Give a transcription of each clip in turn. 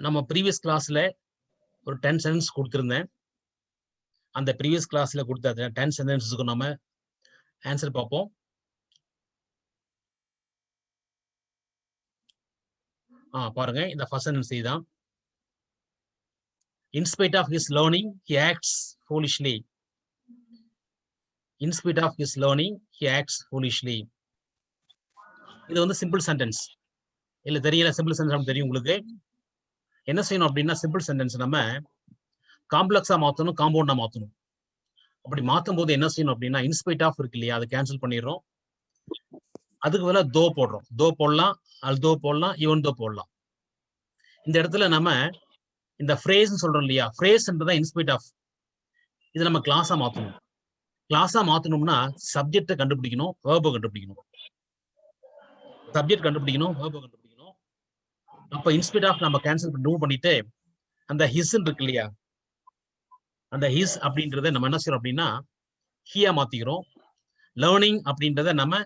நம்ம ப்ரீவியஸ் கிளாஸ்ல ஒரு 10 சென்டென்ஸ் கொடுத்திருந்தேன். அந்த ப்ரீவியஸ் கிளாஸ்ல கொடுத்த 10 சென்டென்ஸுக்கு நம்ம ஆன்சர் பார்ப்போம். பாருங்க, இந்த ஃபர்ஸ்ட் சென்டென்ஸ் இதுதான். In spite of his learning, he acts foolishly. In spite of his learning, he acts foolishly. இது வந்து சிம்பிள் சென்டென்ஸ். இல்ல தெரியல, சிம்பிள் சென்டென்ஸ் தெரியும் உங்களுக்கு. என்ன செய்யணும் அப்படின்னா, சிம்பிள் சென்டென்ஸ் நம்ம காம்ப்ளெக்ஸா மாத்தணும், காம்பவுண்டா மாத்தணும். அப்படி மாத்தும் போது என்ன செய்யணும் அப்படின்னா, இன்ஸ்பைட் ஆஃப் இருக்கு இல்லையா, அதை கேன்சல் பண்ணிடுறோம். அதுக்கு பதிலா தோ போடுறோம். தோ போடலாம், அல்தோ போடலாம், ஈவன் தோ போடலாம். இந்த இடத்துல நம்ம இந்த ஃப்ரேஸ் சொல்றோம் இல்லையா, ஃப்ரேஸ்ன்றதான் இன்ஸ்பைட் ஆஃப். இது நம்ம கிளாஸா மாத்தணும். கிளாஸா மாத்தணும்னா சப்ஜெக்டை கண்டுபிடிக்கணும், வேர்பை கண்டுபிடிக்கணும். சப்ஜெக்ட் கண்டுபிடிக்கணும், வேர்பை கண்டுபிடிக்கணும். அப்ப இன்ஸ்பைட் ஆஃப் நம்ம கேன்சல் ரிமூவ் பண்ணிட்டு அந்த ஹிஸ் இருக்கு இல்லையா, அந்த ஹிஸ் அப்படின்றத நம்ம என்ன செய்யறோம் அப்படின்னா ஹியா மாத்திக்கிறோம். லேர்னிங் அப்படின்றத நம்ம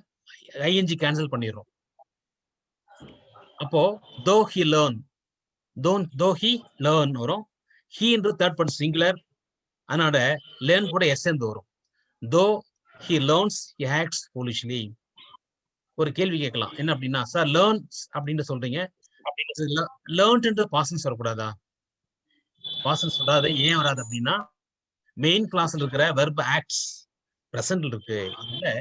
ஐஎன்ஜி கேன்சல் பண்ணிடுறோம். அப்போ though he learn, though he learn வரும். ஹீன்றது தேர்ட் பர்சன் சிங்குலர், அதனால லேர்ன் கூட எஸ் சேர்ந்து வரும். Though he learns he acts foolishly. ஒரு கேள்வி கேட்கலாம், என்ன அப்படின்னா, சார் லேர்ன்ஸ் அப்படின்னு சொல்றீங்க, லேர்ன்ட்டு பாசன்ஸ் வரக்கூடாதா? பாசன்ஸ் வராது. ஏன் வராது அப்படின்னா, மெயின் கிளாஸ்ல இருக்கிற வெர்ப் ஆக்ட்ஸ் பிரசன்ட்ல இருக்கு. அதனால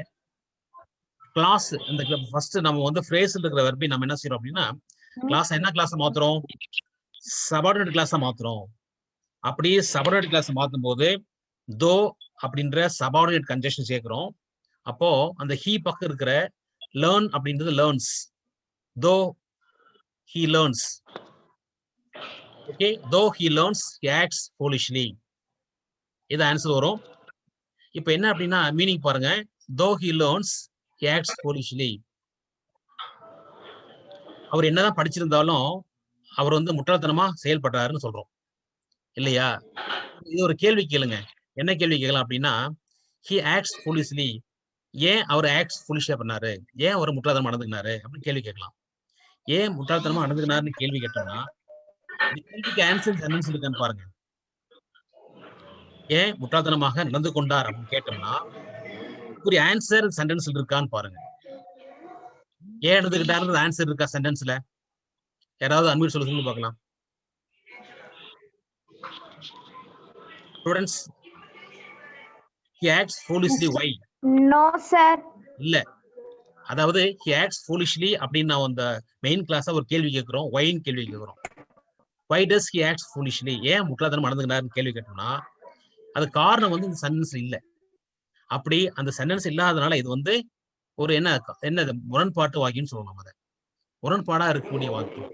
கிளாஸ் இந்த ஃபர்ஸ்ட் நம்ம வந்து ஃப்ரேஸ்ல இருக்கிற வெர்பை நம்ம என்ன செய்யறோம் அப்படின்னா, கிளாஸ் என்ன கிளாஸ் மாத்துறோம், சபார்டினேட் கிளாஸா மாத்துறோம். அப்படியே சபார்டினேட் கிளாஸ் மாத்தும் போது தோ அப்படின்ற சபார்டினேட் கன்ஜெக்ஷன் சேர்க்கிறோம். அப்போ அந்த ஹீ பக்கம் இருக்கிற லேர்ன் அப்படின்றது learns, though he learns. Okay, though he learns he acts foolishly. இது ஆன்சர் வரும். இப்போ என்ன அப்படின்னா மீனிங் பாருங்க, though he learns he acts foolishly. அவர் என்னதான் படிச்சிருந்தாலும் அவர் வந்து முட்டாள்தனமா செயல்படுறாருன்னு சொல்றோம் இல்லையா? இது ஒரு கேள்வி கேளுங்க. என்ன கேள்வி கேட்கலாம் அப்படின்னா, ஹி ஆக்ட்ஸ் ஃபூலிஷ்லி, ஏன் அவர் ஆக்ட்ஸ் ஃபூலிஷா பண்ணாரு, ஏன் அவர் முட்டாள்தனமா நடந்துக்கினாரு அப்படின்னு கேள்வி கேட்கலாம். ஏன் முட்டாள்தனமா நடந்துக்கினாருன்னு கேள்வி கேட்டோம்னா, இந்த கேள்விக்கு ஆன்சர் சென்டென்ஸ் இருக்கான்னு பாருங்க. ஏன் முட்டாள்தனமாக நடந்து கொண்டார் அப்படின்னு கேட்டோம்னா, ஒரு ஆன்சர் சென்டென்ஸ்ல இருக்கான்னு பாருங்க. ஏன் நடந்துக்கிட்டாரு ஆன்சர் இருக்கா சென்டென்ஸ்ல? யாராவது அன்மியூட் சொல்லுங்க பார்க்கலாம். Students, he acts foolishly, why? No, sir. இல்ல, அதாவது he acts foolishly அப்படின்னு நான் அந்த மெயின் கிளாஸா ஒரு கேள்வி கேட்கிறோம், whyன்னு கேள்வி கேட்கிறோம். why does he acts foolishly, ஏன் முட்டாள்தனம் நடந்துக்கிறாருன்னு கேள்வி கேட்டோம்னா, அது காரணம் வந்து இந்த சென்டென்ஸ்ல இல்ல. அப்படி அந்த சென்டென்ஸ் இல்லாதனால இது வந்து ஒரு என்ன முரண்பாட்டு வாக்கியம்னு சொல்லுவோம். அதை முரண்பாடா இருக்கக்கூடிய வாக்கியம்.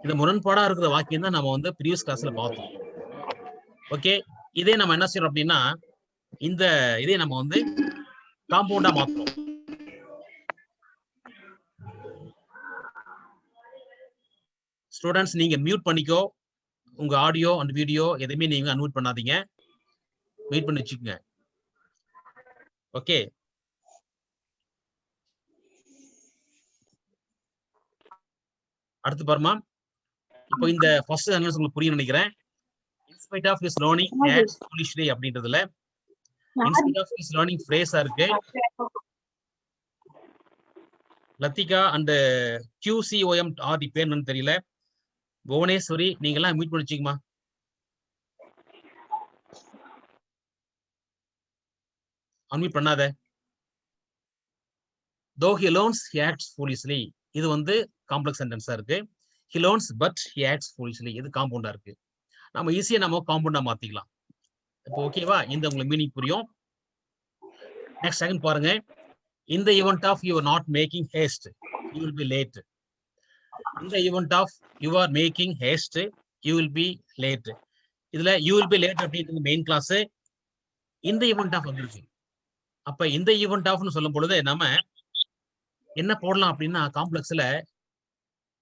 இந்த முரண்பாடா இருக்கிற வாக்கியம் தான் நம்ம வந்து ப்ரீவியஸ் கிளாஸ்ல பார்த்தோம். ஓகே, இதே நம்ம என்ன செய்யறோம் அப்படின்னா, இந்த இதே நம்ம வந்து காம்பவுண்டா மாத்துறோம். ஸ்டூடெண்ட்ஸ், நீங்க மியூட் பண்ணிக்கோ, உங்க ஆடியோ அண்ட் வீடியோ எதுவுமே நீங்க அன்மியூட் பண்ணாதீங்க, வெயிட் பண்ணி வச்சுக்கோங்க. ஓகே, அடுத்து பாருமா. இப்போ இந்த ஃபர்ஸ்ட் சென்டென்ஸ் உங்களுக்கு புரியும் நினைக்கிறேன். In spite of his learning he acts foolishly அப்படின்றதுல இன்ஸ்பைட் ஆஃப் ஹிஸ் லேர்னிங் ஃப்ரேஸா இருக்கு. லத்திகா அண்ட் QCOM ஆர்டி பேர் என்னன்னு தெரியல. புவனேஸ்வரி, நீங்க எல்லாம் மியூட் பண்ணிச்சிங்கம்மா. அன்மியூட் பண்ணாத. Though he learns, he acts foolishly. இது வந்து காம்ப்ளெக்ஸ் சென்டென்ஸா இருக்கு. He learns but he acts foolishly. இது காம்பவுண்டா இருக்கு. நம்ம ஈஸியா நம்ம காம்பவுண்டா மாத்திக்கலாம். இப்போ ஓகேவா? இந்த உங்களுக்கு மீனிங் புரியும். நெக்ஸ்ட் செகண்ட் பாருங்க. In the event of you are not making haste, you will be late. In the event of you are making haste, you will be late. இதுல you will be late அப்படின்றது main clause. இந்த event of வந்துருக்கு. அப்ப இந்த event ofனு சொல்லும் பொழுது நம்ம என்ன போடலாம் அப்படின்னா, காம்ப்ளெக்ஸ்ல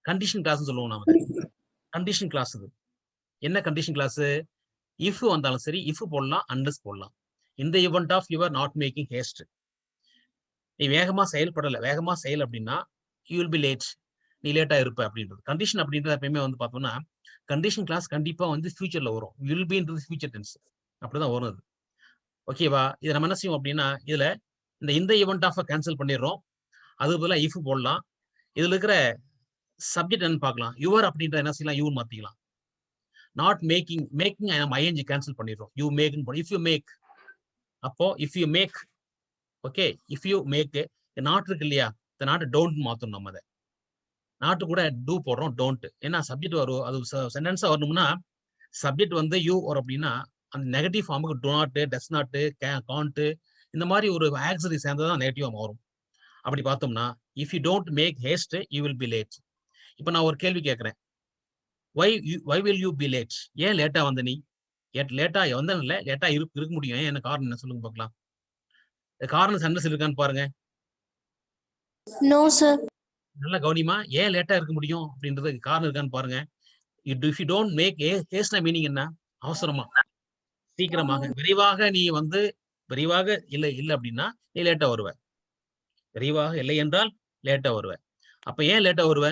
கண்டிஷன் கிளாஸ் சொல்லுவோம். நாம கண்டிஷன் கிளாஸ். இது என்ன கண்டிஷன் கிளாஸ்? இஃப் வந்தாலும் சரி இஃப் போடலாம், அன்லெஸ் போடலாம். இந்த event of you are not making haste, நீ வேகமா செயல்படல, வேகமா செயல் அப்படின்னா you will be late, நீ லேட்டா இருப்ப அப்படின்றது. கண்டிஷன் அப்படின்றது எப்பயுமே வந்து பார்த்தோம்னா கண்டிஷன் கிளாஸ் கண்டிப்பா வந்து ஃபியூச்சர்ல வரும். வில் பீன்றது ஃபியூச்சர் டென்ஸ். அப்படிதான் வரும் அது. ஓகேவா? இத நம்ம என்ன செய்வோம் அப்படின்னா, இதுல இந்த ஈவென்ட் ஆஃப் கேன்சல் பண்ணிடுறோம். அதுக்கு பதிலா இஃப் போடலாம். இதுல இருக்கிற சப்ஜெக்ட் என்னன்னு பார்க்கலாம். யுவர் அப்படின்ற என்ன செய்யலாம்? யூன்னு மாத்திக்கலாம். நாட் மேக்கிங் மேக்கிங் நம்ம ஐஎன்ஜி கேன்சல் பண்ணிடுறோம். யூ மேக்னு போடும். இஃப் யூ மேக் அப்போ if you make okay. If you make not இருக்கு இல்லையா? இந்த நாட் டோன்ட் மாத்தணும் நம்ம அத. நாட்டு கூட டூ போடுறோம் டோன்ட். ஏன்னா சப்ஜெக்ட் வரும். அது சென்டென்ஸா வரணும்னா சப்ஜெக்ட் வந்து யூ வரும் அப்படின்னா அந்த நெகட்டிவ் ஃபார்முக்கு do not, does not, can't இந்த மாதிரி ஒரு ஆக்சரி சேர்ந்ததான் நெகட்டிவா மாறும். அப்படி பார்த்தோம்னா if you don't make haste you will be late. இப்போ நான் ஒரு கேள்வி கேட்கிறேன். Why will you be late? ஏன் லேட்டா வந்த நீ? லேட்டா வந்தேன்ல, லேட்டா இருக்க முடியும். ஏன் என்ன காரணம் என்ன சொல்லுங்க பார்க்கலாம். காரணம் சென்டென்ஸ் இருக்கான்னு பாருங்க. No sir. நல்லா கவனிமா. ஏன் லேட்டா இருக்க முடியும் அப்படின்றது காரணம் இருக்கான்னு பாருங்க. இஃப் யூ டோன்ட் மேக் ஹேஸ்ட்னா மீனிங் என்ன? அவசரமா, சீக்கிரமாக, விரைவாக நீ வந்து விரைவாக இல்ல இல்ல அப்படின்னா நீ லேட்டா வருவ. விரைவாக இல்லை என்றால் லேட்டா வருவ. அப்ப ஏன் லேட்டா வருவ?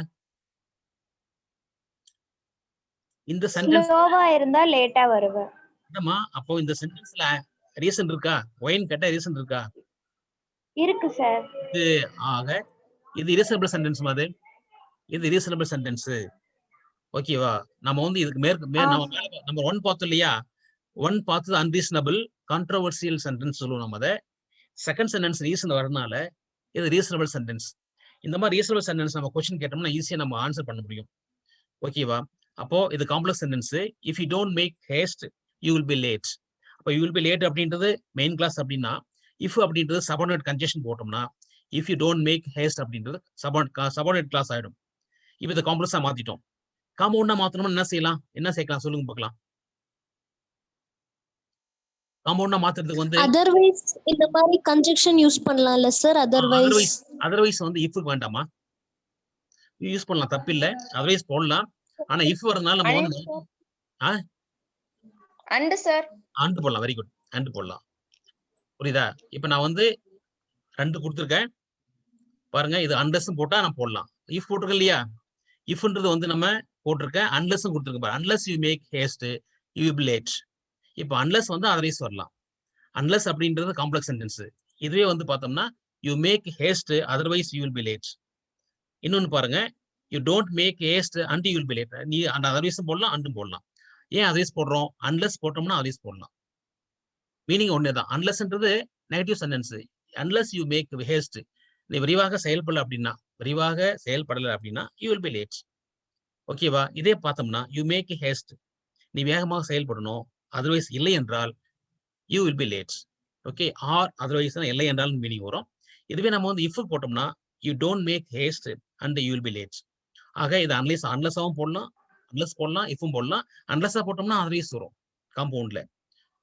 இந்த சென்டென்ஸ் ஸ்லோவா இருந்தா லேட்டா வருவேன். என்னம்மா? அப்போ இந்த சென்டென்ஸ்ல ரீசன் இருக்கா? ஒயின் கேட்டா ரீசன் இருக்கா? இருக்கு சார். இது ஆக இது இரீசனபிள் சென்டென்ஸ் மாதிரி. இது இரீசனபிள் சென்டென்ஸ். ஓகேவா? நம்ம வந்து இதுக்கு நம்ம 1 பார்த்தோம் இல்லையா? 1 பார்த்தது அன்ரீசனபிள் கான்ட்ரோவர்சியல் சென்டென்ஸ் சொல்லுவோம் நம்ம அத. செகண்ட் சென்டென்ஸ் ரீசன் வரனால இது ரீசனபிள் சென்டென்ஸ். இந்த மாதிரி ரீசனபிள் சென்டென்ஸ் நம்ம கொஸ்டின் கேட்டோம்னா ஈஸியா நம்ம ஆன்சர் பண்ண முடியும். ஓகேவா? அப்போ இது complex sentence. If you don't make haste you will be late. அப்போ யூ வில் பி லேட் அப்படின்றது மெயின் கிளாஸ் அப்படின்னா இஃப் அப்படின்றது சபார்டினேட் கன்ஜெக்ஷன் போட்டோம்னா if you don't make haste அப்படின்றது சபார்டினேட் கிளாஸ் ஆயிடும். இப்போ இதை காம்ப்ளெக்ஸா மாத்திட்டோம். காம்பவுண்டா மாத்தணும்னா என்ன செய்யலாம்? என்ன சேர்க்கலாம் சொல்லுங்க பார்க்கலாம். காம்பவுண்டா மாத்துறதுக்கு வந்து அதர்வைஸ் இந்த மாதிரி கன்ஜெக்ஷன் யூஸ் பண்ணலாம்ல சார்? அதர்வைஸ் வந்து இஃப்க்கு வேண்டாமா? யூஸ் பண்ணலாம், தப்பு இல்ல. அதர்வைஸ் போடலாம். ஆனா இஃப் வரதுனால நம்ம வந்து அண்ட் சார் அண்ட் போடலாம். Very good. அண்ட் போடலாம். புரியுதா? இப்ப நான் வந்து 2 கொடுத்துருக்கேன் பாருங்க. இது அன்லெஸ் போட்டா நான் போடலாம். இஃப் போட்டிருக்கேன் இல்லையா? இஃப்ன்றது வந்து நம்ம போட்டிருக்கேன். அன்லெஸ் கொடுத்துருக்கேன் பாரு. Unless you make haste you will be late. இப்போ அன்லெஸ் வந்து அதர்வைஸ் வரலாம். அன்லெஸ் அப்படின்றது காம்ப்ளெக்ஸ் சென்டென்ஸ். இதுவே வந்து பார்த்தோம்னா you make haste otherwise you will be late. இன்னொன்னு பாருங்க. You don't make haste and you will be late. நீ அந்த அதர்வைஸும் போடலாம், அண்டும் போடலாம். ஏன் அதர்வைஸ் போடுறோம்? அன்லெஸ் போட்டோம்னா அதர்வைஸ் போடலாம். மீனிங் ஒன்னே தான். அன்லெஸ்ன்றது negative sentence. Unless you make haste நீ விரிவாக செயல்படல அப்படின்னா யூ வில் பி லேட். ஓகேவா? இதே பார்த்தோம்னா யூ மேக் ஹேஸ்ட் நீ வேகமாக செயல்படணும். அதர்வைஸ் இல்லை என்றால் you will be late. Okay. Or otherwise இல்லை என்றால் மீனிங் வரும். இதுவே நம்ம வந்து இஃப் போட்டோம்னா you don't make haste and you will be late. ஆக இது அன்லெஸ்ஸாவும் போடலாம், அன்லெஸ் போடலாம், இஃப்பும் போடலாம். அன்லெஸ்ஸா போட்டோம்னா அதர்வைஸ் வரும் காம்பவுண்ட்ல.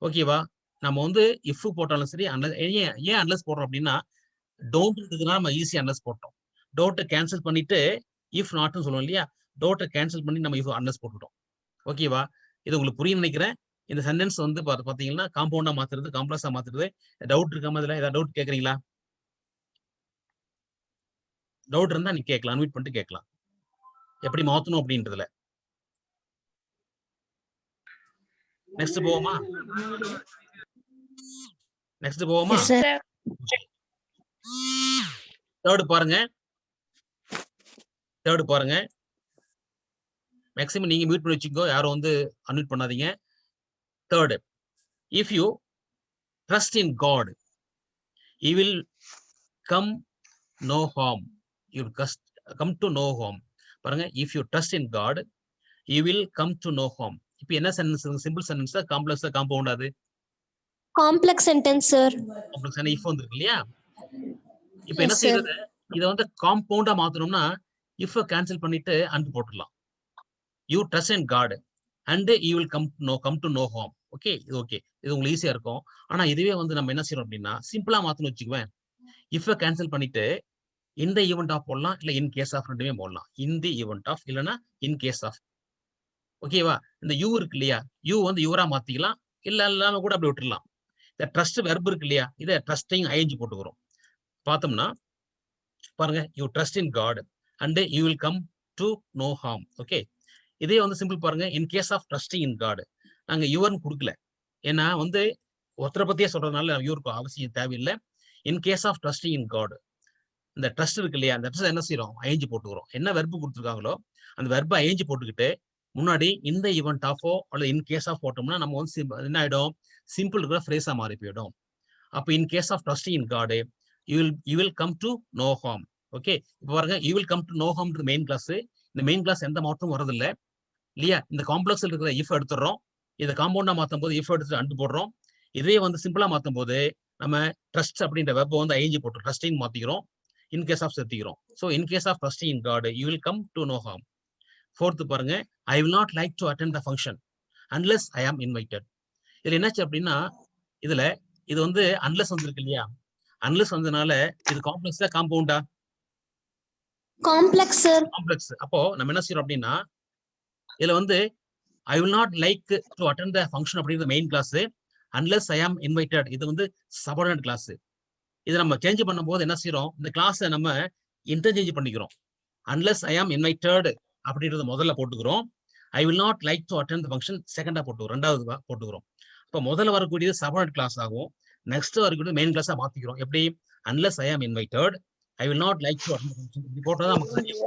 ஓகேவா? நம்ம வந்து இஃப் போட்டாலும் சரி ஏன் அன்லெஸ் போடுறோம் அப்படின்னா டோன்ட் இருக்குதுன்னா நம்ம ஈஸி அன்லெஸ் போட்டோம். டோன்ட் கேன்சல் பண்ணிட்டு இஃப் நாட்னு சொல்லுவோம் இல்லையா? டோன்ட் கேன்சல் பண்ணி நம்ம இஃப் அன்லெஸ் போட்டுட்டோம். ஓகேவா? இது உங்களுக்கு புரியும் நினைக்கிறேன். இந்த சென்டென்ஸ் வந்து பாத்தீங்கன்னா காம்பவுண்டா மாத்துறது, காம்ப்ளெக்ஸா மாத்துறது. டவுட் இருக்காம இதுல ஏதாவது டவுட் கேக்குறீங்களா? டவுட் இருந்தா நீங்க கேட்கலாம். அன்மியூட் பண்ணிட்டு கேட்கலாம். எப்படி மாத்தணும் அப்படின்றதுல. நெக்ஸ்ட் போவோமா? தேர்ட் பாருங்க. மேக்ஸிமம் நீங்க மியூட் பண்ணி வச்சுக்கோ. யாரும் வந்து அன்மியூட் பண்ணாதீங்க. Third, if you trust in God you will come no harm. You come to no harm. பாருங்க. If you trust in God you will come to no harm. இப்போ என்ன சென்டென்ஸ்? சிம்பிள் சென்டென்ஸா காம்ப்ளெக்ஸா காம்பவுண்ட்? அது complex sentence sir. Complex if வந்துருக்கு இல்லையா? இப்போ என்ன செய்யறது? இதை வந்து காம்பவுண்டா மாத்தணும்னா இஃப் கேன்சல் பண்ணிட்டு அண்ட் போட்டுடலாம். You trust in God and you will come to no harm. Okay. இது ஓகே. இது உங்களுக்கு ஈஸியா இருக்கும். ஆனா இதுவே வந்து நம்ம என்ன செய்யறோம் அப்படின்னா சிம்பிளா மாத்தணும் வச்சுக்குவேன். இஃப் கேன்சல் பண்ணிட்டு இந்த ஈவெண்ட் ஆஃப் போடலாம், இல்ல இன் கேஸ் ஆஃப் ரெண்டுமே போடலாம். இன் தி ஈவெண்ட் ஆஃப் இல்லைன்னா இன் கேஸ் ஆஃப். ஓகேவா? இந்த யூ இருக்கு இல்லையா? யூ வந்து யூரா மாத்திக்கலாம், இல்ல இல்லாம கூட அப்படி விட்டுடலாம். இந்த ட்ரஸ்ட் வெர்ப் இருக்கு இல்லையா? இதை ட்ரஸ்டிங் ஐஎன்ஜி போட்டுக்கிறோம். பார்த்தோம்னா பாருங்க. You trust in God and you will come to no harm. Okay, இதே வந்து சிம்பிள் பாருங்க. In case of trusting in God, நாங்க யுவர்னு கொடுக்கல. ஏன்னா வந்து ஒருத்தரை பத்தியே சொல்றதுனால யுவருக்கு அவசியம் தேவையில்லை. In case of trusting in God, இந்த ட்ரஸ்ட் இருக்கு இல்லையா, அந்த ட்ரஸ்ட் என்ன செய்யறோம், ஐஞ்சி போட்டுக்கிறோம். என்ன வெர்பு கொடுத்துருக்காங்களோ அந்த வெர்பை ஐஞ்சி போட்டுக்கிட்டு முன்னாடி இந்த ஈவெண்ட் ஆஃபோ அல்லது இன் கேஸ் ஆஃப் போட்டோம்னா நம்ம வந்து என்ன ஆயிடும், சிம்பிள் இருக்கிற ஃப்ரேஸா மாறி போயிடும். அப்போ in case of trusting in God you will come to no harm. Okay, இப்போ பாருங்க, you will come to no harm main clause. இந்த மெயின் கிளாஸ் எந்த மாற்றமும் வரதில்லை இல்லையா. இந்த காம்ப்ளெக்ஸ் இருக்கிற இஃப் எடுத்துடுறோம், இதை காம்பவுண்டா மாற்றும் போது இஃப் எடுத்துட்டு அண்டு போடுறோம். இதே வந்து சிம்பிளா மாற்றும் போது நம்ம ட்ரஸ்ட் அப்படின்ற வெப்பை வந்து ஐஞ்சி போட்டு ட்ரஸ்டிங் மாத்திக்கிறோம், இன் கேஸ் ஆஃப் சேர்த்திக்கிறோம். So in case of trusting in God you will come to no harm. Fourth பாருங்க, I will not like to attend the function unless I am invited. இதுல என்னாச்சு அப்படின்னா, இதுல இது வந்து அன்லெஸ் வந்திருக்கு இல்லையா, அன்லெஸ் வந்ததுனால இது காம்ப்ளெக்ஸா காம்பவுண்டா, காம்ப்ளெக்ஸ் சார். காம்ப்ளெக்ஸ். அப்போ நம்ம என்ன செய்யறோம் அப்படின்னா, இதுல வந்து ஐ will not like to attend the function அப்படிங்கிறது main clause, unless I am invited இது வந்து சபார்டினேட் கிளாஸ். இதை நம்ம சேஞ்ச் பண்ணும்போது என்ன செய்யறோம், இந்த கிளாஸை நம்ம இன்டர்சேஞ்ச் பண்ணிக்கிறோம். அன்லெஸ் ஐ ஆம் இன்வைட்டட் அப்படின்றத முதல்ல போட்டுக்கிறோம், I will not like to attend the function செகண்டா போட்டுக்கிறோம், ரெண்டாவது போட்டுக்கிறோம். இப்போ முதல்ல வரக்கூடியது சபார்டினேட் கிளாஸ் ஆகும், நெக்ஸ்ட் வரக்கூடியது மெயின் கிளாஸா மாத்திக்கிறோம். எப்படி, unless I am invited I will not like to attend the function. இப்படி போட்டா நமக்கு தெரியும்.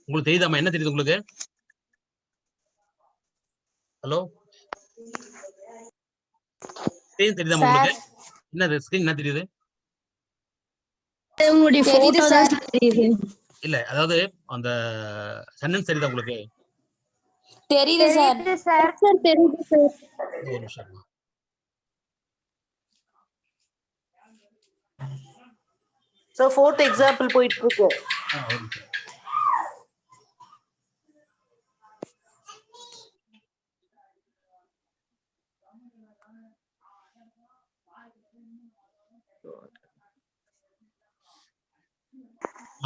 உங்களுக்கு தெரியுதாமா, என்ன தெரியுது உங்களுக்கு? ஹலோ, தெரியுதாமா உங்களுக்கு? என்ன ஸ்கிரீன் என்ன தெரியுது? இல்ல, அதாவது அந்த சென்டென்ஸ் தெரியுதா உங்களுக்கு? தெரியுது சார். தெரியுது சார். ஒரு நிமிஷம். So fourth example போயிட்டு இருக்கு.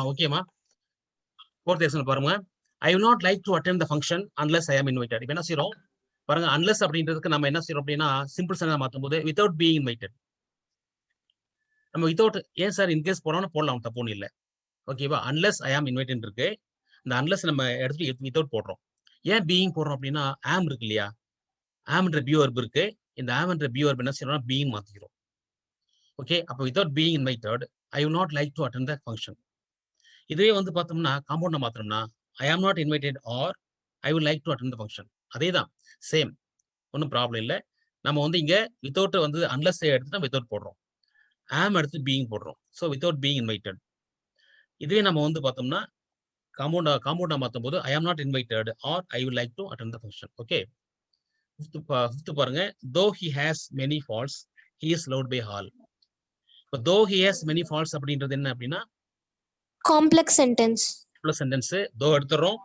ஓகேமா, ஃபோர்த் எக்ஸாம்பிள் பாருங்க. I will not like to attend the function unless I am invited. இப்போ என்ன செய்யறோம் பாருங்க, அன்லெஸ் அப்படின்றதுக்கு நம்ம என்ன செய்யறோம் அப்படின்னா சிம்பிள் சென்டென்ஸ் மாற்றும் போது வித்வுட் பீயிங் இன்வைட்டட். நம்ம வித்வுட் ஏன் சார் இன்கேஸ் போனோம்னா போடலாம், தப்பு ஒன்றும் இல்லை. ஓகேவா, அன்லெஸ் ஐ ஆம் இன்வைட்டட் இருக்கு, இந்த அன்லெஸ் நம்ம எடுத்துட்டு வித்வுட் போடுறோம். ஏன் பீயிங் போடுறோம் அப்படின்னா, ஆம் இருக்கு இல்லையா, ஆம்ன்ற பி வர்ப் இருக்கு, இந்த ஆம்ன்ற பி வர்ப் என்ன செய்யறோம்னா பீயிங் மாத்திக்கிறோம். ஓகே, அப்போ without being invited I will not like to attend the function. இதுவே வந்து பார்த்தோம்னா காம்பவுண்ட மாத்திரம்னா I am not invited or I will like to attend the function. அதே தான், சேம், ஒன்றும் ப்ராப்ளம் இல்லை. நம்ம வந்து இங்க வித்வுட் வந்து அன்லெஸ் எடுத்துட்டு வித்வுட் போடுறோம், ஆம் எடுத்து பீயிங் போடுறோம். So without being invited. இதுவே நம்ம வந்து பார்த்தோம்னா காம்பவுண்டா மாற்றும் போது I am not invited or I will like to attend the function. Okay, fifth பாருங்க, though he has many faults he is loved by all. இப்போ though he has many faults அப்படின்றது என்ன அப்படின்னா காம்ப்ளெக்ஸ் சென்டென்ஸ். Complex sentence. தோ எடுத்துறோம்,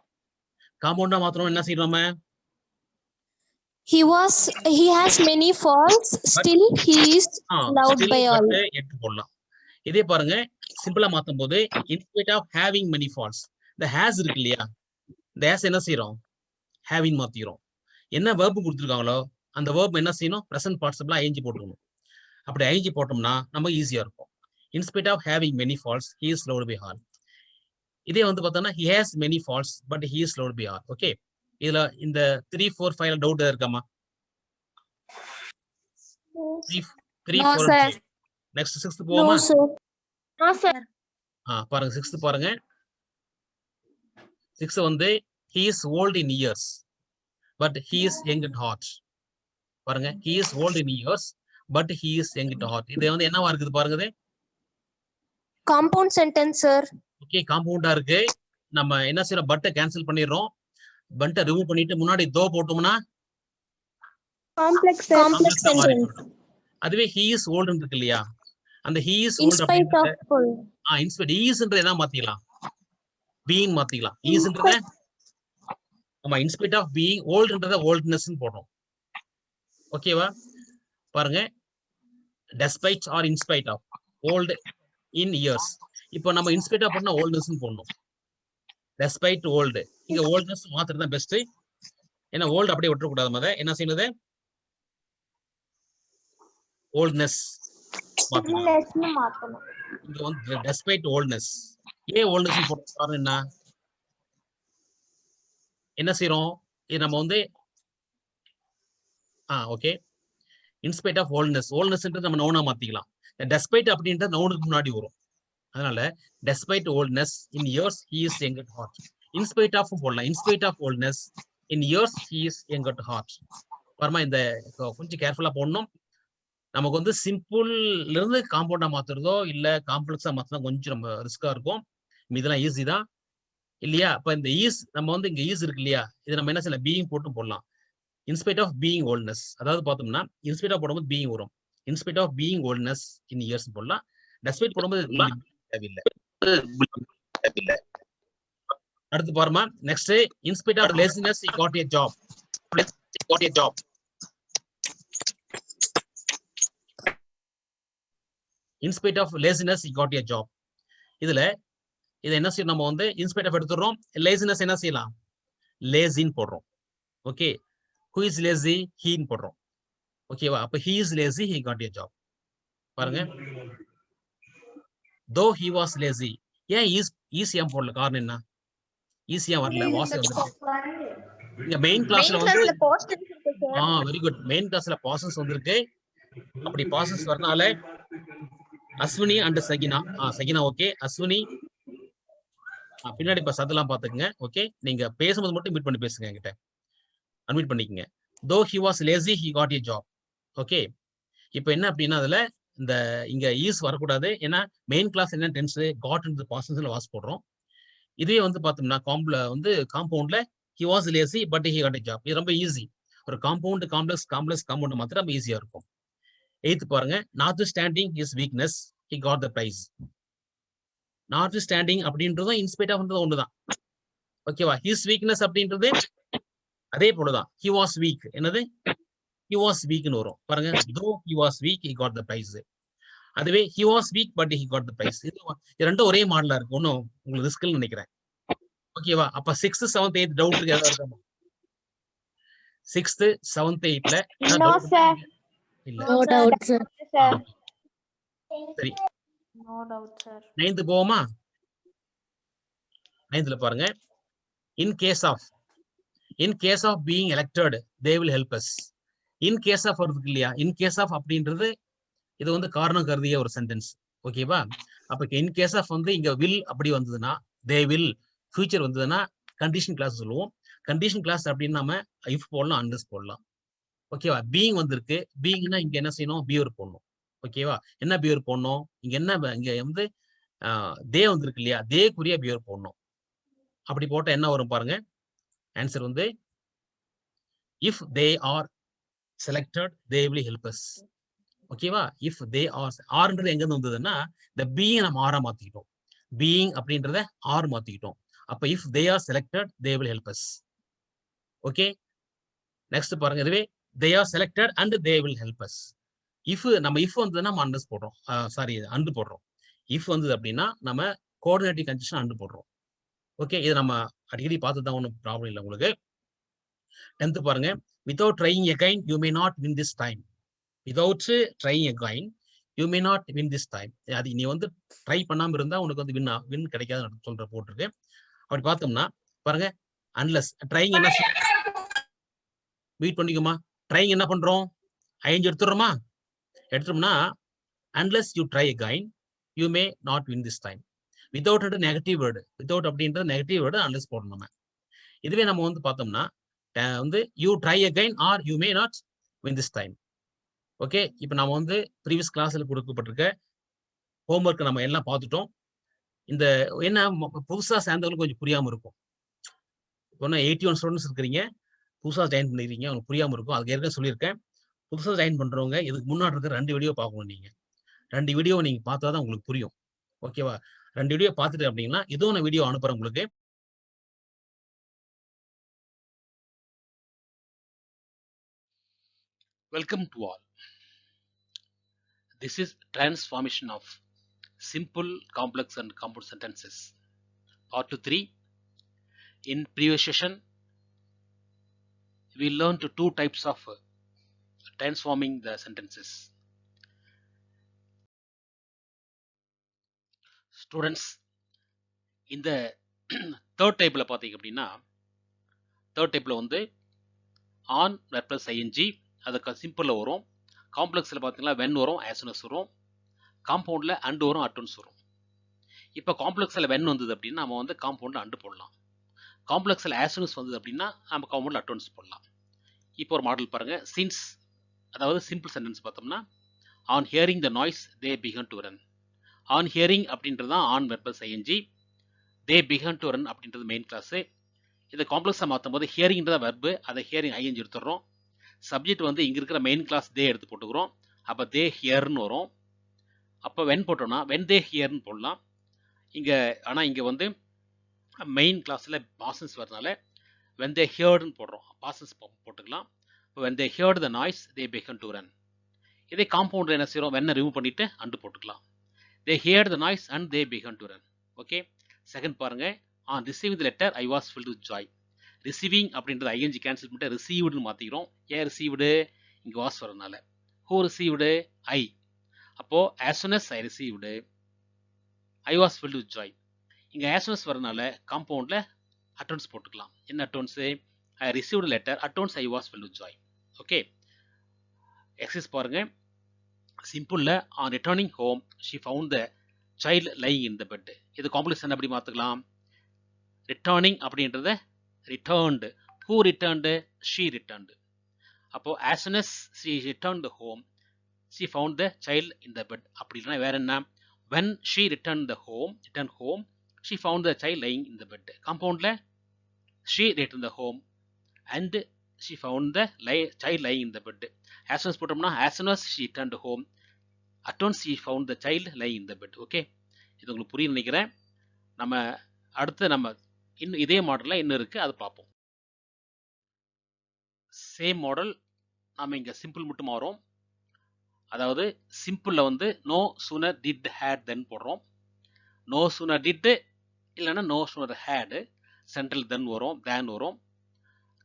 காம்பவுண்டா மாத்திரம் என்ன செய்யறோம், he has many faults, still he is loved by all. எடுத்து போடலாம். இதே பாருங்க, சிம்பிளா மாத்தும் போது instead of having many faults, the has இருக்கு இல்லையா, இந்த has என்ன செய்யறோம், having மாத்திக்கிறோம். என்ன verb கொடுத்துருக்காங்களோ அந்த verb என்ன செய்யணும், present participle ing போட்டுக்கணும். அப்படி ing போட்டோம்னா நமக்கு ஈஸியா இருக்கும். instead of having many faults he is loved by all. இதே வந்து பார்த்தோம்னா he has many faults but he is loved by all. Okay, இதுல இந்த 3, 4, 5 டவுட் இருக்காமா? 3, 4, 5. நெக்ஸ்ட் 6th போவோமா? No sir. பாருங்க 6th பாருங்க. 6 வந்து he is old in years but he is young at heart. பாருங்க, he is old in years but he is young at heart. இது வந்து என்னவா இருக்குது பாருங்க, இது காம்பவுண்ட் சென்டென்ஸ் சார். ஓகே, காம்பவுண்டா இருக்கு. நம்ம என்ன செய்யறோம், பட்டை கேன்சல் பண்ணிடுறோம், பட்டை ரிமூவ் பண்ணிட்டு முன்னாடி தோ போட்டோம்னா காம்ப்ளெக்ஸ் சென்டென்ஸ். அதுவே he is old இருக்கு இல்லையா, அந்த he is in old spite of in spite ஈஸ்ன்ற என்ன மாத்திக்கலாம், பீயிங் மாத்திக்கலாம். ஈஸ்ன்றத ஆமா இன்ஸ்பெக்ட் ஆஃப் பீயிங், ஓல்டுன்றத ஓல்ட்னஸ் போடுறோம். ஓகேவா? பாருங்க, despite or in spite of, old in years. இப்போ நம்ம இன்ஸ்பெக்ட் ஆஃப் பண்ணா ஓல்ட்னஸ் போடணும். டெஸ்பைட் ஓல்டு, இங்க ஓல்ட்னஸ் மாத்திரம் தான் பெஸ்ட். ஏன்னா ஓல்டு அப்படியே விட்டுறக்கூடாது. மத என்ன செய்யறது, ஓல்ட்னஸ் மாத்தணும். இங்க வந்து டெஸ்பைட் ஓல்ட்னஸ். ஏன் ஓல்ட்னஸ் போட காரணம் என்ன செய்யறோம், இது நம்ம வந்து ஓகே இன்ஸ்பைட் ஆஃப் ஓல்ட்னஸ், ஓல்ட்னஸ்ன்றது நம்ம நவுனா மாத்திக்கலாம். டெஸ்பைட் அப்படின்றது நவுனுக்கு முன்னாடி வரும். அதனால despite oldness in years he is young at heart. In spite of போடலாம். In spite of oldness in years he is young at heart. பாருமா, இந்த கொஞ்சம் கேர்ஃபுல்லா போடணும். நமக்கு வந்து சிம்பிள்ல இருந்து காம்பவுண்டா மாத்துறதோ இல்ல காம்ப்ளெக்ஸா மாத்தினா கொஞ்சம் நம்ம ரிஸ்கா இருக்கும். இதெல்லாம் ஈஸி தான் இல்லையா? அப்ப இந்த ஈஸ் நம்ம வந்து இங்க ஈஸ் இருக்கு இல்லையா, இது நம்ம என்ன செய்யலாம், பீயிங் போட்டு போடலாம். இன்ஸ்பைட் ஆஃப் பீயிங் ஓல்ட்னஸ், அதாவது பார்த்தோம்னா இன்ஸ்பைட் ஆஃப் போடும்போது பீயிங் வரும். In spite of being oldness in years போடலாம். டெஸ்பைட் போடும்போது தேவையில்லை. அடுத்து பாருமா, next in spite of laziness he got a job. In spite of laziness he got a job. இதுல இதை என்ன செய்யணும், நம்ம வந்து இன்ஸ்பைட் ஆஃப் எடுத்துறோம். லேசினஸ் என்ன செய்யலாம், லேசின்னு போடுறோம். Okay, who is lazy, he ன்னு போடுறோம். ஓகேவா? அப்ப he is lazy, he got a job. பாருங்க, though he was lazy. ஏன் ஈஸியா போடல, காரணம் என்ன, ஈஸியா வரல, வாசி வந்துருக்கு. இங்க மெயின் கிளாஸ்ல வந்து வெரி குட், மெயின் கிளாஸ்ல பாசஸ் வந்திருக்கு. அப்படி பாசஸ் வரனால அஸ்வினி அண்ட் சகினா, சகினா ஓகே, அஸ்வினி பின்னாடி இப்ப சத்தெல்லாம் பாத்துக்கங்க. ஓகே, நீங்க பேசும்போது மட்டும் மீட் பண்ணி பேசுங்க, என்கிட்ட அன்மியூட் பண்ணிக்கங்க. though he was lazy, he got a job. Okay, இப்போ என்ன அப்படின்னா அதுல இந்த இங்க ஈஸ் வரக்கூடாது. ஏன்னா மெயின் கிளாஸ் என்ன டென்ஸ், காட் இன் பாசஸ்ல வாஸ் போடுறோம். இதே வந்து பார்த்தோம்னா காம்பவுண்ட்ல he was lazy but he got a job. இது ரொம்ப ஈஸி. ஒரு காம்பவுண்ட் காம்ப்ளெக்ஸ் மாத்திரம் ரொம்ப ஈஸியா இருக்கும். 8th பாருங்க, notwithstanding his weakness he got the prize. notwithstanding அப்படின்றதும் இன்ஸ்பைட் ஆஃப்ன்றது ஒண்ணுதான். ஓகேவா? his weakness அப்படின்றது அதே போலதான். he was weak, என்னது he was weak ன்னு வரும். பாருங்க, though he was weak he got the prize. அதுவே he was weak but he got the prize. இது ரெண்டும் ஒரே மாடலா இருக்கு. ஒன்னும் உங்களுக்கு ரிஸ்க்னு நினைக்கிறேன். ஓகேவா? அப்ப 6th 7th 8th டவுட் இருக்கு, ஏதாவது இருக்கா? 6th 7th 8th No sir. இல்ல, No doubt sir. சரி, No doubt sir. 9th போவோமா? 9th பாருங்க, in case of being elected they will help us. in case of வருது இல்லையா, in case of அப்படின்றது இது வந்து காரணம் கருதிய ஒரு சென்டென்ஸ். ஓகேவா? அப்ப in case of வந்து இங்க will அப்படி வந்ததுன்னா, they will ஃபியூச்சர் வந்ததுன்னா கண்டிஷன் கிளாஸ் சொல்லுவோம். கண்டிஷன் கிளாஸ் அப்படின்னு நம்ம if போடலாம், unless போடலாம். ஓகேவா? பீயிங் வந்திருக்கு, பீயிங்னா இங்க என்ன செய்யணும், பியூர் போடணும். ஓகேவா? என்ன பியூர் போடணும், இங்க என்ன, இங்க வந்து தே வந்திருக்கு இல்லையா, தேக்குரிய பியூர் போடணும். அப்படி போட்டா என்ன வரும் பாருங்க, ஆன்சர் வந்து if they are selected they will help us. ஓகேவா? if they ஆர்ன்றது எங்க இருந்து வந்ததுன்னா, இந்த பீயிங் நம்ம ஆரா மாத்திக்கிட்டோம், பீயிங் அப்படின்றத ஆர் மாத்திக்கிட்டோம். அப்ப if they are selected they will help us. Okay, next பாருங்க, இதுவே they are selected and they will help us. if நம்ம if வந்ததுன்னா நம்ம அண்டர்ஸ் போடுறோம், சாரி அண்டு போடுறோம். if வந்தது அப்படின்னா நம்ம கோஆர்டினேட்டிவ் கண்டிஷன் அண்டு போடுறோம். ஓகே, இது நம்ம அடிக்கடி பார்த்து தான், ஒன்றும் ப்ராப்ளம் இல்லை உங்களுக்கு. 10th பாருங்க, without trying again you may not win this time. without trying again you may not win this time. அது நீ வந்து ட்ரை பண்ணாம இருந்தா உனக்கு வந்து வின் கிடைக்காதுன்னு சொல்ற போட்டிருக்கு. அப்படி பார்த்தோம்னா பாருங்க, unless ட்ரைங் என்ன வெயிட் பண்ணிக்குமா, ட்ரைங் என்ன பண்றோம், ஐந்து எடுத்துறோம்னா unless you try again you may not win this time. without negative word, without அப்படின்றது நெகட்டிவ் வேர்டு, unless போடணும் நம்ம. இதுவே நம்ம வந்து பார்த்தோம்னா வந்து you try again or you may not win this time. Okay, இப்போ நம்ம வந்து ப்ரீவியஸ் கிளாஸ்ல கொடுக்கப்பட்டிருக்க ஹோம்ஒர்க் நம்ம எல்லாம் பார்த்துட்டோம். இந்த என்ன புதுசா சேர்ந்தவங்களுக்கு கொஞ்சம் புரியாம இருக்கும். இப்போ 81 ஸ்டூடெண்ட்ஸ் இருக்கிறீங்க, புதுசா ஜாயின் பண்ணிருக்கீங்க, உங்களுக்கு புரியாம இருக்கும். அதுக்கு ஏற்கனவே சொல்லியிருக்கேன், புதுசா ஜாயின் பண்றவங்க இதுக்கு முன்னாடி இருக்க 2 வீடியோ பார்க்கணும். நீங்க 2 வீடியோ நீங்க பார்த்தா தான் உங்களுக்கு புரியும். ஓகேவா? 2 வீடியோ பார்த்துட்டு அப்படின்னா இதுவும் நான் வீடியோ அனுப்புறேன் உங்களுக்கு. Welcome to all. This is transformation of simple, complex and compound sentences. Part 3. In previous session, we learned 2 types of transforming the sentences. Students, இந்த third typeல பார்த்தீங்க அப்படின்னா third typeல வந்து on verb plus ing அதுக்கு சிம்பிளில் வரும். காம்ப்ளெக்ஸில் பார்த்தீங்கன்னா when வரும், as soon as வரும். காம்பவுண்டில் and வரும், at once வரும். இப்போ காம்ப்ளெக்ஸில் when வந்தது அப்படின்னா நம்ம வந்து காம்பவுண்டில் and போடலாம். காம்ப்ளெக்ஸில் as soon as வந்தது அப்படின்னா நம்ம காம்பவுண்டில் at once போடலாம். இப்போ ஒரு மாடல் பாருங்க. since அதாவது சிம்பிள் சென்டென்ஸ் பார்த்தோம்னா on hearing the noise they began to run. on hearing அப்படின்றது தான் on verb plus ing. they began to run அப்படின்றது மெயின் கிளாஸு. இதை காம்ப்ளெக்ஸாக மாற்றும் போது ஹியரிங்கிறத வெர்பு, அதை ஹியரிங் ஐஎன்ஜி எடுத்துடுறோம். சப்ஜெக்ட் வந்து இங்கே இருக்கிற மெயின் கிளாஸ் தே எடுத்து போட்டுக்கிறோம். அப்போ தே ஹியர்னு வரும். அப்போ வென் போட்டோம்னா வென் தே ஹியர்னு போடலாம். இங்கே ஆனால் இங்கே வந்து மெயின் கிளாஸில் பாசன்ஸ் வரதுனால வென் தே ஹியர்டுன்னு போடுறோம். பாசன்ஸ் போட்டுக்கலாம். இப்போ when they heard the noise they began to run. இதே காம்பவுண்டில் என்ன செய்கிறோம், வென்னை ரிமூவ் பண்ணிவிட்டு அண்டு போட்டுக்கலாம். They heard the noise and they began to run. Okay. Second பாருங்கள். On receiving the letter I was filled with joy. Receiving அப்படின்றது ING cancel பண்ணிட்டு ரிசீவ்டுன்னு மாற்றிக்கிறோம். ஏன் ரிசீவ்டு, இங்கே வாஸ் வரதுனால. Who received, I. அப்போது as soon as I received I was filled with joy. இங்கே as soon as வரதுனால காம்பவுண்டில் அட்டோன்ஸ் போட்டுக்கலாம். என்ன அட்டோன்ஸு, I received letter at once I was filled with joy. Okay. Exercise பாருங்கள். சிம்பிளில் on returning home she found the child lying in the bed. இது complex எப்படி மாற்றிக்கலாம். ரிட்டர்னிங் அப்படின்றத returned. who returned, she returned. அப்போ as soon as she returned home she found the child in the bed. அப்படினா வேற என்ன, when she returned home she found the child lying in the bed. காம்பவுண்ட்ல she returned the home and she found the child lying in the bed. as soon as போட்டோம்னா as soon as she returned home at once she found the child lying in the bed. Okay, இது உங்களுக்கு புரியும் நினைக்கிறேன். நம்ம அடுத்து நம்ம இன்னும் இதே மாடலில் இன்னும் இருக்குது, அது பார்ப்போம். சேம் மாடல் நம்ம இங்கே சிம்பிள் மட்டும் மாறும். அதாவது சிம்பிளில் வந்து நோ சூனர் டிட் ஹேட் தென் போடுறோம். நோ சூனர் டிட்டு இல்லைன்னா நோ சூனர் ஹேடு, சென்ட்ரல் தென் வரும், தேன் வரும்.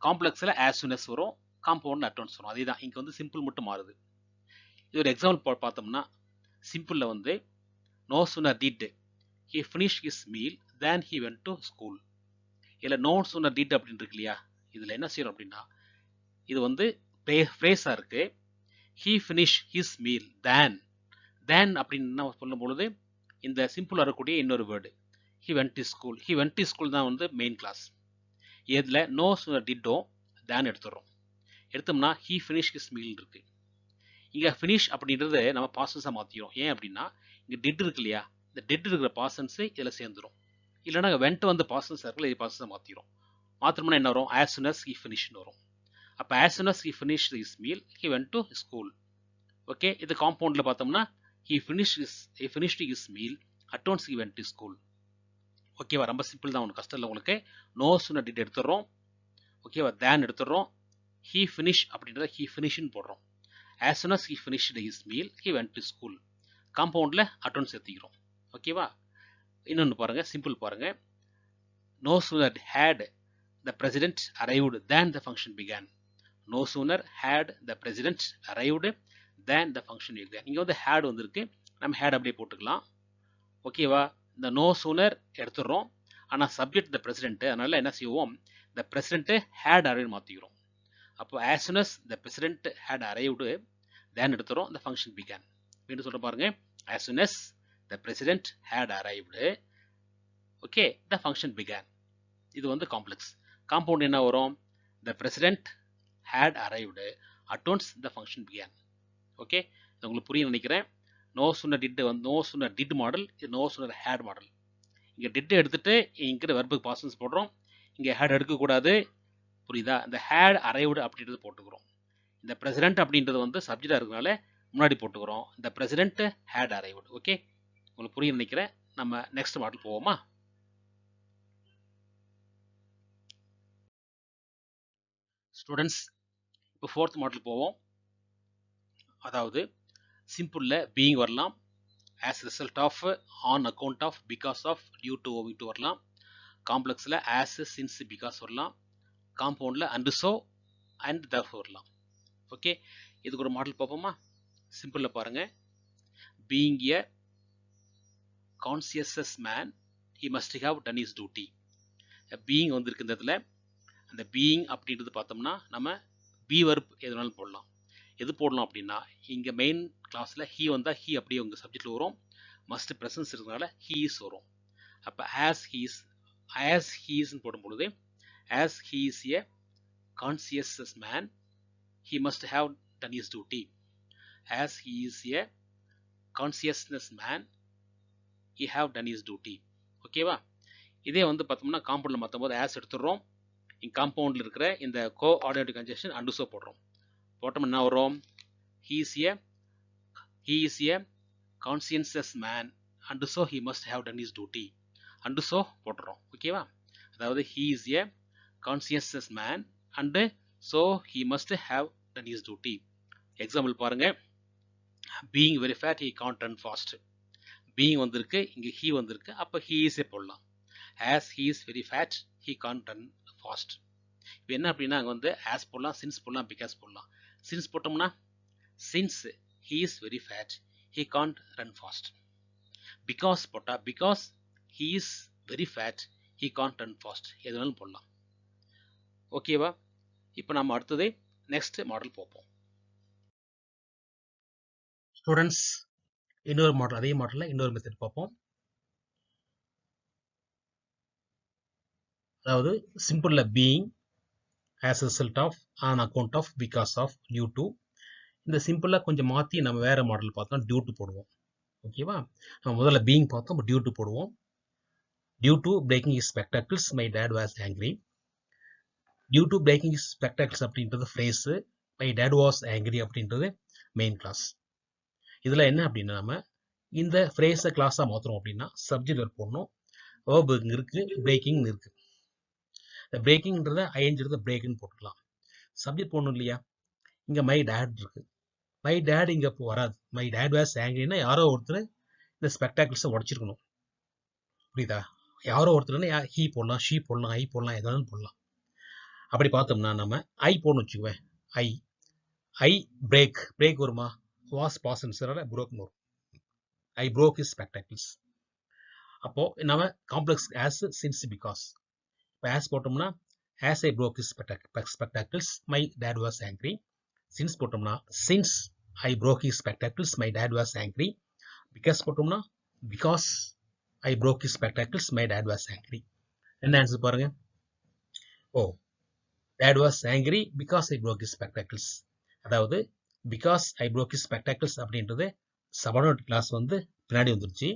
காம்ப்ளெக்ஸில் ஆஸ் சூன் எஸ் வரும், காம்பவுண்டில் அட்டோன்ஸ் வரும். அதே தான் இங்கே வந்து சிம்பிள் மட்டும் மாறுது. இது ஒரு எக்ஸாம்பிள் பார்த்தோம்னா சிம்பிளில் வந்து no sooner did he finish his meal than he went to school. இதில் நோ சூனர் டிட் அப்படின்னு இருக்கு இல்லையா, இதில் என்ன செய்யணும் அப்படின்னா இது வந்து ஃப்ரேஸாக இருக்குது. ஹீ ஃபினிஷ் ஹிஸ் மீல் தேன் அப்படின்னு சொல்லும் பொழுது இந்த சிம்பிள் வரக்கூடிய இன்னொரு word he went to school. He went to school தான் வந்து மெயின் கிளாஸ். இதில் நோ சூனர் டிட்டோ தேன் எடுத்துடுறோம். எடுத்தோம்னா ஹீ ஃபினிஷ் ஹிஸ் மீல் இருக்குது. இங்கே ஃபினிஷ் அப்படின்றது நம்ம பாசன்ஸாக மாற்றிக்கிறோம். ஏன் அப்படின்னா இங்கே டிட் இருக்கு இல்லையா, இந்த டிட் இருக்கிற பாசன்ஸு இதில் சேர்ந்துடும். இல்லைனா வென்ட் வந்து பாசன்ஸ் இருக்குல்ல, இது பாசன்ஸாக மாற்றிடும். மாற்றோம்னா என்ன வரும், as soon as he finished வரும். அப்போ as soon as he finished his meal he went to school. Okay, இது காம்பவுண்டில் பார்த்தோம்னா he finished his meal at once he went to school. ஓகேவா, ரொம்ப சிம்பிள் தான், ஒன்று கஷ்டம் இல்லை உங்களுக்கு. நோ சூனர் டிட் எடுத்துடுறோம். ஓகேவா, தேன் எடுத்துடுறோம். he finish அப்படின்றத he finishன்னு போடுறோம். as soon as he finished his meal he went to school. காம்பவுண்டில் அட்டோன்ஸ் சேர்த்திக்கிறோம். ஓகேவா. இன்னொன்று பாருங்கள், சிம்பிள் பாருங்கள். No sooner had the president arrived than the function began. No sooner had the president arrived than the function began. இங்கே வந்து had வந்திருக்கு, நம்ம had அப்படியே போட்டுக்கலாம். ஓகேவா. இந்த நோ சூனர் எடுத்துடுறோம், ஆனால் சப்ஜெக்ட் த பிரசிடென்ட், அதனால என்ன செய்வோம், the president had arrived மாற்றிக்கிறோம். அப்போ as soon as the president had arrived then எடுத்துறோம், the function began. மீண்டும் சொல்ல பாருங்க, as soon as the president had arrived okay the function began. இது வந்து காம்ப்ளெக்ஸ். காம்பவுண்ட் என்ன வரும், the president had arrived at once the function began. Okay, இது உங்களுக்கு புரிய நினைக்கிறேன். நோ சூனர் டிட் வந்து நோ சூனர் டிட் மாடல், இது நோ சூனர் ஹேட் மாடல். இங்கே டிட் எடுத்துட்டு இங்கே வெர்புக்கு பாசன்ஸ் போடுறோம், இங்கே ஹேட் எடுக்கக்கூடாது. புரியுதா, இந்த ஹேட் அரைவ்டு அப்படின்றது போட்டுக்கிறோம். இந்த பிரசிடென்ட் அப்படின்றது வந்து சப்ஜெக்டாக இருக்கிறதுனால முன்னாடி போட்டுக்கிறோம், இந்த பிரசிடென்ட் ஹேட் அரைவ்டு. ஓகே, உங்களுக்கு புரிய நினைக்கிறேன். நம்ம நெக்ஸ்ட் மாடல் போவோமா? ஸ்டூடெண்ட்ஸ், இப்போ ஃபோர்த் மாடல் போவோம். அதாவது சிம்பிளில் பீயிங் வரலாம், as result of, on account of, because of, due to, owing to வரலாம். காம்ப்ளெக்ஸில் as, since, because வரலாம். காம்பவுண்டில் and so and therefore வரலாம். ஓகே, இதுக்கு ஒரு மாடல் பார்ப்போமா? சிம்பிளில் பாருங்க. Being a conscious man he must have done his duty. Being வந்திருக்கு இந்த இடத்துல. அந்த பீயிங் அப்படின்றது பார்த்தோம்னா நம்ம பி வர்ப் எதுனாலும் போடலாம். எது போடலாம் அப்படின்னா, இங்கே மெயின் கிளாஸில் ஹீ வந்தால் ஹீ அப்படியே உங்கள் சப்ஜெக்டில் வரும். மஸ்ட் ப்ரெசன்ஸ் இருக்கிறதுனால ஹீ இஸ் வரும். அப்போ ஆஸ் ஹீஸ்ன்னு போடும் பொழுது as he is a conscious man he must have done his duty. As he is a consciousness man he have done his duty. ஓகேவா? இதே வந்து பார்த்தோம்னா காம்பவுண்டில் மாற்றும் போது ஆஸ் எடுத்துடுறோம். இங்கே காம்பவுண்டில் இருக்கிற இந்த கோஆர்டினேட் கன்ஜெக்ஷன் அண்ட் சோ போடுறோம். போட்டோம்னா என்ன வரும்? he is a conscientious man and so he must have done his duty. and so போட்டுறோம். ஓகேவா? அதாவது he is a conscientious man and so he must have done his duty. Example பாருங்க. being very fat he can't run fast. being வந்திருக்கு, இங்கே he வந்திருக்கு, அப்போ he is போடலாம். as he is very fat he can't run fast. இப்போ என்ன அப்படின்னா அங்கே வந்து as போடலாம், since போடலாம், because போடலாம். since போட்டோம்னா since he is very fat he can't run fast. because போட்டா because he is very fat he can't run fast. எதுனாலும் போடலாம். ஓகேவா? இப்போ நம்ம அடுத்தது நெக்ஸ்ட் மாடல் பார்ப்போம். ஸ்டூடெண்ட்ஸ், இன்னொரு மாடல், அதே மாடலில் இன்னொரு மெத்தட் பார்ப்போம். அதாவது சிம்பிளில் being, as a result of, on account of, because of, due to. இந்த சிம்பிளாக கொஞ்சம் மாற்றி நம்ம வேறு மாடல் பார்த்தோம், டியூ டு போடுவோம். ஓகேவா? நம்ம முதல்ல பீயிங் பார்த்தோம், டியூ டு போடுவோம். Due to breaking his spectacles my dad was angry. Due to breaking his spectacles அப்படின்றது phrase, my dad was angry அப்படின்றது மெயின் கிளாஸ். இதில் என்ன அப்படின்னா நம்ம இந்த ஃப்ரேஸை கிளாஸாக மாற்றுறோம் அப்படின்னா சப்ஜெக்ட் ஒர்க் போடணும். வேர்ப் இங்கே இருக்குது, பிரேக்கிங் இருக்குது. இந்த பிரேக்கிங்கிறத ஐஎன்ஜிறத பிரேக்குன்னு போட்டுக்கலாம். சப்ஜெக்ட் போடணும் இல்லையா? இங்கே மை டேட் இருக்குது. மை டேட் இங்கே வராது. மை டேட் வாஸ் ஆங்கிரின்னா யாரோ ஒருத்தர் இந்த ஸ்பெக்டாக்கிள்ஸை உடச்சிருக்கணும். புரியுதா? யாரோ ஒருத்தர்னா ஹீ போடலாம், ஷீ போடலாம், ஐ போடலாம், எதாவது போடலாம். அப்படி பார்த்தோம்னா நம்ம ஐ போடணும் வச்சுக்குவேன். ஐ பிரேக் வருமா? வாஸ் பாசன்ஸால புரோக்னு வரும். ஐ broke his spectacles. அப்போது நம்ம காம்ப்ளெக்ஸ் ஆஸ், சின்ஸ், பிகாஸ். இப்போ ஆஸ் போட்டோம்னா as I broke his spectacles my dad was angry. since போட்டோம்னா since I broke his spectacles my dad was angry. because போட்டோம்னா because I broke his spectacles my dad was angry. என்ன answer பாருங்க. dad was angry because I broke his spectacles. அதாவது because I broke his spectacles அப்படின்றது subordinate class வந்து பின்னாடி வந்துருச்சு.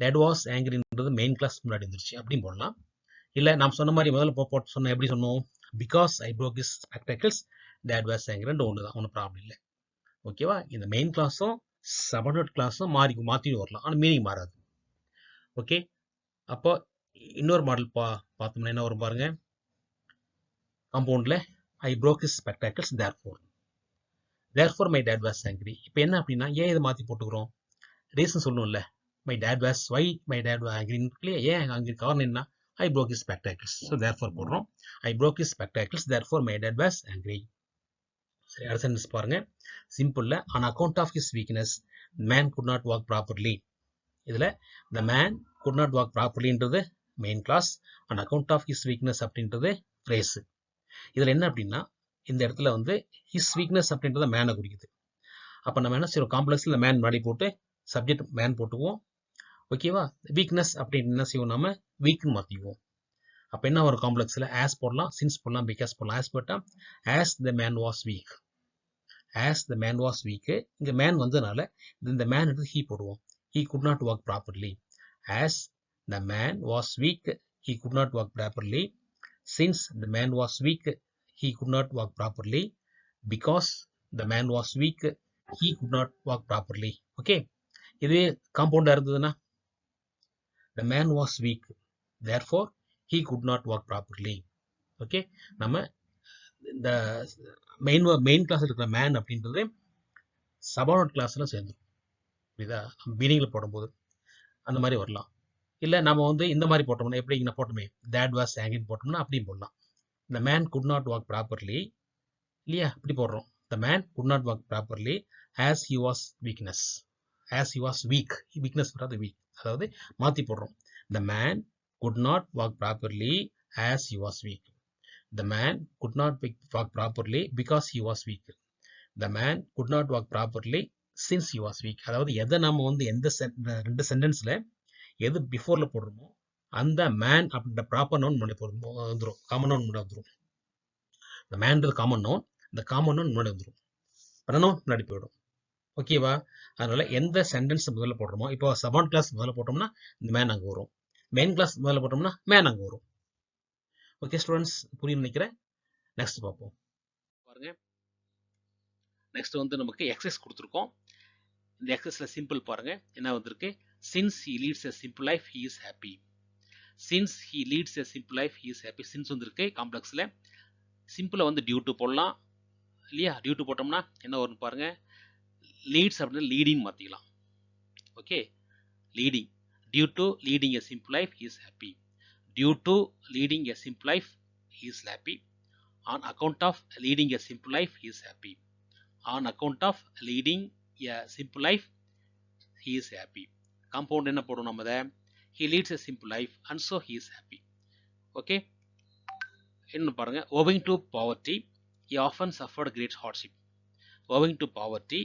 dad was angryன்றது main clause முன்னாடி வந்துருச்சு அப்படின்னு போடலாம். இல்லை நாம் சொன்ன மாதிரி முதல்ல போட்டு சொன்ன எப்படி சொன்னோம்? Because I broke his spectacles dad was angry. ரெண்டு ஒன்று தான், ஒன்றும் ப்ராப்ளம் இல்லை. ஓகேவா? இந்த மெயின் கிளாஸும் சபார்டினேட் கிளாஸும் மாற்றிட்டு வரலாம், ஆனால் மீனிங் மாறாது. ஓகே, அப்போ இன்னொரு மாடல் பார்த்தோம்னா என்ன வரும் பாருங்க. காம்பவுண்டில் ஐ broke his spectacles therefore my dad was angry. இப்போ என்ன அப்படின்னா ஏன் இதை மாற்றி போட்டுக்கிறோம்? ரீசன் சொல்லணும்ல. My dad was why my dad was ஆங்கிரின்னு இல்லையா? ஏன் அங்கே காரணம் என்ன? I broke his spectacles. So therefore போடுறோம். I broke his spectacles therefore my dad was angry. சரி, அடுத்த சென்டென்ஸ் பாருங்க. சிம்பிள்ல on account of his weakness the man could not walk properly. இதுல the man could not walk properlyன்றது main clause, on account of his weakness அப்படின்றது phrase. இதுல என்ன அப்படின்னா இந்த இடத்துல வந்து his weakness அப்படின்றத மேனை குறிக்குது. அப்போ நம்ம என்ன செய்வோம்? காம்ப்ளெக்ஸில் மேன் முன்னாடி போட்டு சப்ஜெக்ட் மேன் போட்டுக்குவோம். ஓகேவா? வீக்னஸ் அப்படின்னு என்ன செய்வோம்? நம்ம வீக்னு மாற்றிக்குவோம். அப்போ என்ன ஒரு காம்ப்ளெக்ஸில் ஆஸ் போடலாம், சின்ஸ் போடலாம், பிகாஸ் போடலாம். ஆஸ் போட்டால் as the man was week. As the man was week. இங்கே மேன் வந்ததுனால இந்த மேன் எடுத்து ஹீ போடுவோம். He could not work properly. As the man was week he could not work properly. Since the man was week he could not work properly. Because the man was week he could not work properly. Okay, இதுவே காம்பவுண்டாக இருந்ததுன்னா The man was weak. Therefore, he could not walk properly. Okay. நம்ம இந்த main class இருக்கிற man அப்படின்றது subordinate கிளாஸ்ல சேர்ந்துடும். புரியுதா? மீனிங்ல போடும்போது அந்த மாதிரி வரலாம். இல்லை நம்ம வந்து இந்த மாதிரி போட்டோம்னா எப்படி இங்கே போட்டோமே தேட் வாஸ் ஹேங்கிங் போட்டோம்னா அப்படியும் போடலாம். The man could not walk properly. இல்லையா? இப்படி போடுறோம். The man could not walk properly as he was weakness. As he was weak. Weakness வராது weak. அதாவது மாற்றி போடுறோம். The man could not walk properly as he was weak. The man could not walk properly because he was weak. The man could not walk properly since he was weak. அதாவது எதை நம்ம வந்து எந்த ரெண்டு சென்டென்ஸ்ல எது பிஃபோர்ல போடுறோமோ அந்த மேன் அப்படின்ற ப்ராப்பர் நவுன் முன்னாடி வந்துடும். காமன் நவுன் முன்னாடி வந்துடும். இந்த மேன்றது காமன் நவுன், இந்த காமன் நவுன் முன்னாடி வந்துடும். ப்ரனவுன் முன்னாடி போயிடும். ஓகேவா? அதனால எந்த சென்டென்ஸ் முதல்ல போடுறோமோ, இப்போ சபான் கிளாஸ் முதல்ல போட்டோம்னா இந்த மேன் அங்கே வரும். மெயின் கிளாஸ் முதல்ல போட்டோம்னா மேன் அங்கே வரும். ஓகே ஸ்டூடெண்ட்ஸ், புரியும் நினைக்கிறேன். நெக்ஸ்ட் பார்ப்போம். பாருங்க, நெக்ஸ்ட் வந்து நமக்கு எக்ஸசைஸ் கொடுத்துருக்கோம். இந்த எக்ஸசைஸ்ல சிம்பிள் பாருங்க என்ன வந்திருக்கு. Since he leads a simple life, he is happy. Since he leads a simple life, he is happy. Since வந்திருக்கு காம்ப்ளெக்ஸ்ல. சிம்பிளா வந்து டியூ டு போடலாம் இல்லையா? டியூ டு போட்டோம்னா என்ன வரும் பாருங்க. லீட்ஸ் அப்படின்னு லீடிங் மாத்திக்கலாம். Okay, leading. Due to leading a simple life, he is happy. Due to leading a simple life, he is happy. On account of leading a simple life, he is happy. On account of leading a simple life, he is happy. Compound என்ன போடும் நம்ம அதை? He leads a simple life and so he is happy. Okay. என்ன பாருங்க. Owing to poverty, he often suffered great hardship. Owing to poverty,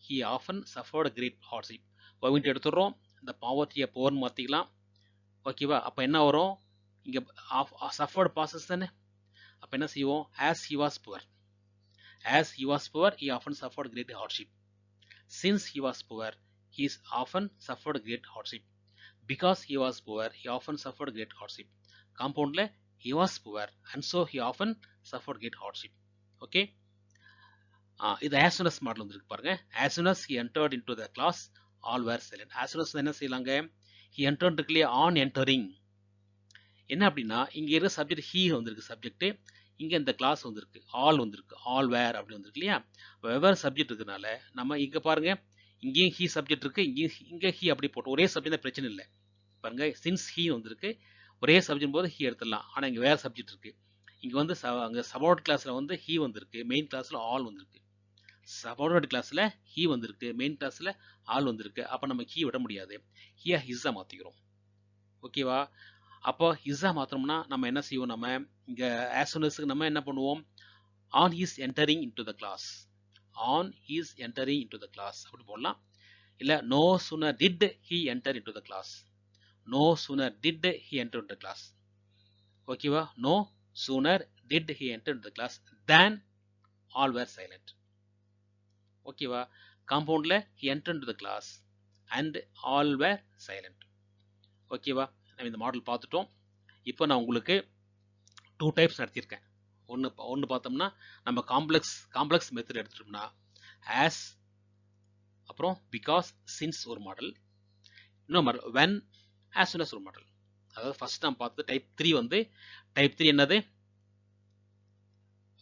he often suffered great hardship. Owing to எடுத்துறோம். இந்த poverty-ய poor மாத்திக்கலாம். ஓகேவா? அப்ப என்ன வரும்? இங்க suffered passes தானே. அப்ப என்ன செய்வோம்? As he was poor. As he was poor, he often suffered great hardship. Since he was poor, he often suffered great hardship. Because he was poor, he often suffered great hardship. Compoundல he was poor and so he often suffered great hardship. Okay. இது as soon as model வந்துருக்கு பாருங்க. As soon as he entered into the class, all were silent. As soon as என்ன செய்யலாங்க? He entered இருக்குல்லையா? On entering. என்ன அப்படின்னா இங்க இருக்க சப்ஜெக்ட் he வந்திருக்கு சப்ஜெக்ட். இங்க இந்த கிளாஸ் வந்திருக்கு, ஆல் வந்திருக்கு, ஆல் வேர் அப்படி வந்திருக்கு இல்லையா? வெவ்வேறு சப்ஜெக்ட் இருக்கனால நம்ம இங்க பாருங்க, இங்கேயும் ஹீ சப்ஜெக்ட் இருக்கு, இங்க ஹீ அப்படி போட்டு ஒரே சப்ஜெக்ட் பிரச்சனை இல்லை. பாருங்க, சின்ஸ் ஹீ வந்திருக்கு, ஒரே சப்ஜெக்ட் போது ஹீ எடுத்துடலாம். ஆனா இங்க வேற சப்ஜெக்ட் இருக்கு. இங்க வந்து அங்க சபார்டினேட் கிளாஸ்ல வந்து ஹீ வந்திருக்கு, மெயின் கிளாஸ்ல ஆல் வந்திருக்கு. சபார்டினேட் கிளாஸ்ல ஹீ வந்திருக்கு, மெயின் கிளாஸ்ல ஆல் வந்திருக்கு. அப்ப நம்ம ஹீ விட முடியாது, ஹீயா ஹிஸ்ஸா மாத்திக்கிறோம். ஓகேவா? அப்போ ஹிஸ்ஸா மாத்திரம்னா நம்ம என்ன செய்வோம்? நம்ம இங்க as soon as நம்ம என்ன பண்ணுவோம்? on his entering into the class. On his entering into the class அப்படி போடலாம். இல்ல no sooner did he enter into the class. No sooner did he enter into the class. ஓகேவா? No sooner did he enter into the class than all were silent. ஓகேவா? காம்பவுண்ட்ல he entered into the class and all were silent. ஓகேவா? நம்ம இந்த model பார்த்துட்டோம். இப்போ நான் உங்களுக்கு 2 types நடத்தியிருக்கேன். ஒன்று பார்த்தோம்னா நம்ம காம்ப்ளெக்ஸ் மெத்தட் எடுத்துட்டோம்னா as அப்புறம் பிகாஸ் சின்ஸ் ஒரு மாடல், இன்னொரு model when as soon as ஒரு மாடல். அதாவது ஃபர்ஸ்ட் நம்ம பார்த்தது டைப் 3 வந்து டைப் 3 என்னது?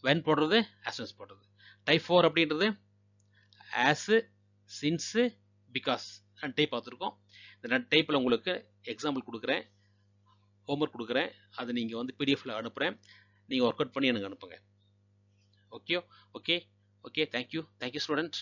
when போடுறது, as soon as போடுறது. டைப் 4 அப்படின்றது as, since, because ரெண்டு டைப் பார்த்துருக்கோம். இந்த ரெண்டு டைப்பில் உங்களுக்கு எக்ஸாம்பிள் கொடுக்குறேன், ஹோம்ஒர்க் கொடுக்குறேன். அதை நீங்கள் வந்து பிடிஎஃப்ல அனுப்புகிறேன். நீங்கள் ஒர்க் அவுட் பண்ணி எனக்கு அனுப்புங்க. Okay okay okay. Thank you student.